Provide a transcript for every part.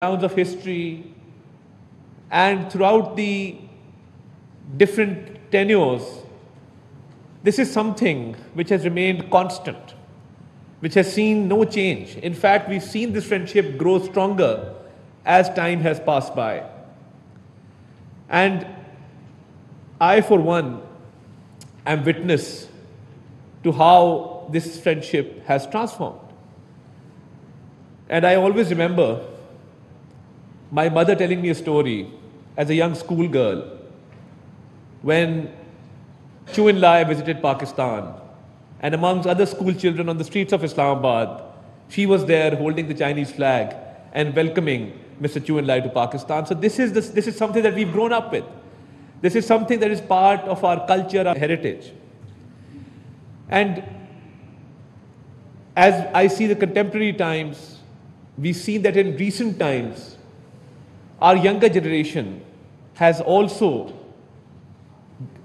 rounds of history and throughout the different tenures, this is something which has remained constant, which has seen no change. In fact, we've seen this friendship grow stronger as time has passed by. And I, for one, am witness to how this friendship has transformed. And I always remember my mother telling me a story as a young schoolgirl when 𝐷𝐸𝐬𝐿 visited Pakistan, and amongst other school children on the streets of Islamabad, she was there holding the Chinese flag and welcoming Mr. 𝐷𝐸𝐿 to Pakistan. So this is something that we've grown up with. This is something that is part of our culture, our heritage. And as I see the contemporary times, we see that in recent times, our younger generation has also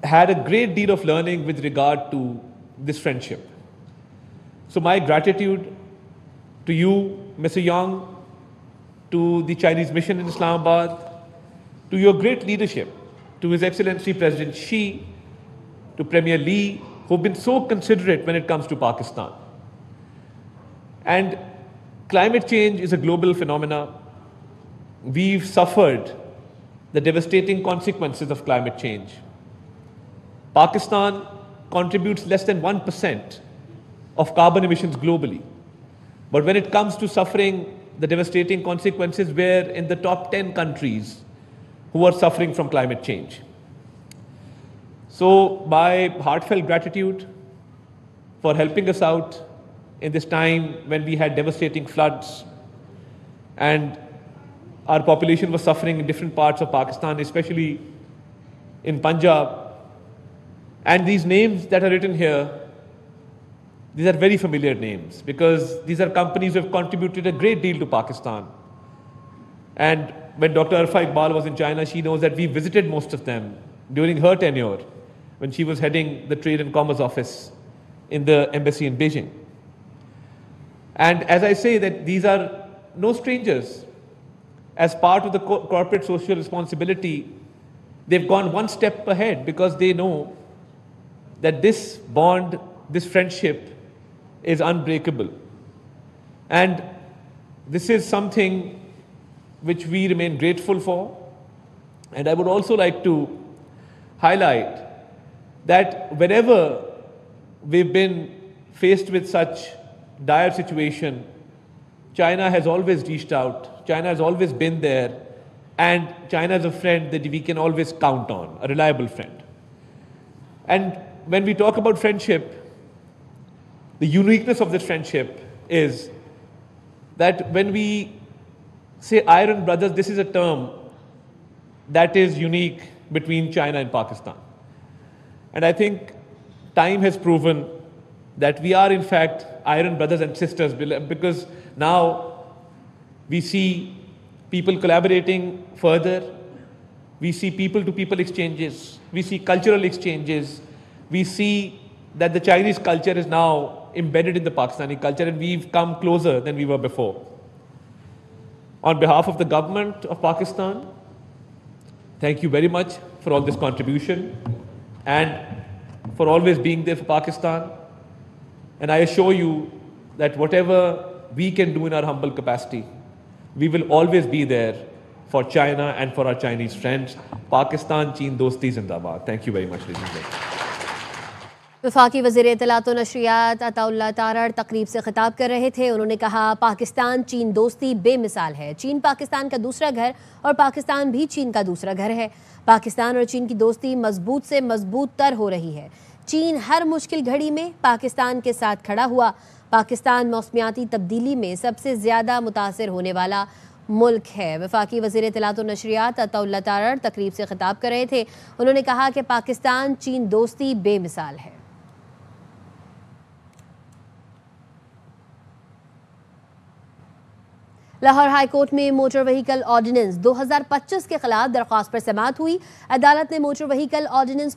had a great deal of learning with regard to this friendship. So my gratitude to you, Mr. Yang, to the Chinese mission in Islamabad, to your great leadership, to His Excellency President Xi, to Premier Lee, who've been so considerate when it comes to Pakistan. And climate change is a global phenomenon. We've suffered the devastating consequences of climate change. Pakistan contributes less than 1% of carbon emissions globally. But when it comes to suffering the devastating consequences, we're in the top 10 countries who are suffering from climate change. So my heartfelt gratitude for helping us out in this time when we had devastating floods and our population was suffering in different parts of Pakistan, especially in Punjab. And these names that are written here, these are very familiar names because these are companies who have contributed a great deal to Pakistan. And when Dr. Arfa Iqbal was in China, she knows that we visited most of them during her tenure when she was heading the Trade and Commerce Office in the embassy in Beijing. And as I say that these are no strangers. As part of the corporate social responsibility, they've gone one step ahead because they know that this bond, this friendship is unbreakable. And this is something which we remain grateful for. And I would also like to highlight that whenever we've been faced with such dire situation, China has always reached out. China has always been there, and China is a friend that we can always count on, a reliable friend. And when we talk about friendship, the uniqueness of this friendship is that when we say iron brothers, this is a term that is unique between China and Pakistan. And I think time has proven that we are in fact iron brothers and sisters, because now we see people collaborating further. We see people-to-people exchanges. We see cultural exchanges. We see that the Chinese culture is now embedded in the Pakistani culture, and we've come closer than we were before. On behalf of the government of Pakistan, thank you very much for all this contribution and for always being there for Pakistan. And I assure you that whatever we can do in our humble capacity, we will always be there for China and for our Chinese friends. Pakistan, Cheen Dosti Zindabad. Thank you very much, ladies and gentlemen. वफाकी वज़ीर इत्तलात व नशरियात अता तारर तकरीब से खिताब कर रहे थे। उन्होंने कहा पाकिस्तान चीन दोस्ती बेमिसाल है। चीन पाकिस्तान का दूसरा घर और पाकिस्तान भी चीन का दूसरा घर है। पाकिस्तान और चीन की दोस्ती मजबूत से मजबूत तर हो रही है। चीन हर मुश्किल घड़ी में पाकिस्तान के साथ खड़ा हुआ। पाकिस्तान मौसमियाती तब्दीली में सबसे ज़्यादा मुतासिर होने वाला मुल्क है। वफाकी वज़ीर इत्तलात व नशरियात अता तारर तकरीब से खिताब कर रहे थे। उन्होंने कहा कि पाकिस्तान चीन दोस्ती बेमिसाल है। लाहौर हाई कोर्ट में मोटर व्हीकल ऑर्डिनेंस 2025 के खिलाफ दरख्वास्त पर समाअत हुई। अदालत ने मोटर व्हीकल ऑर्डिनेंस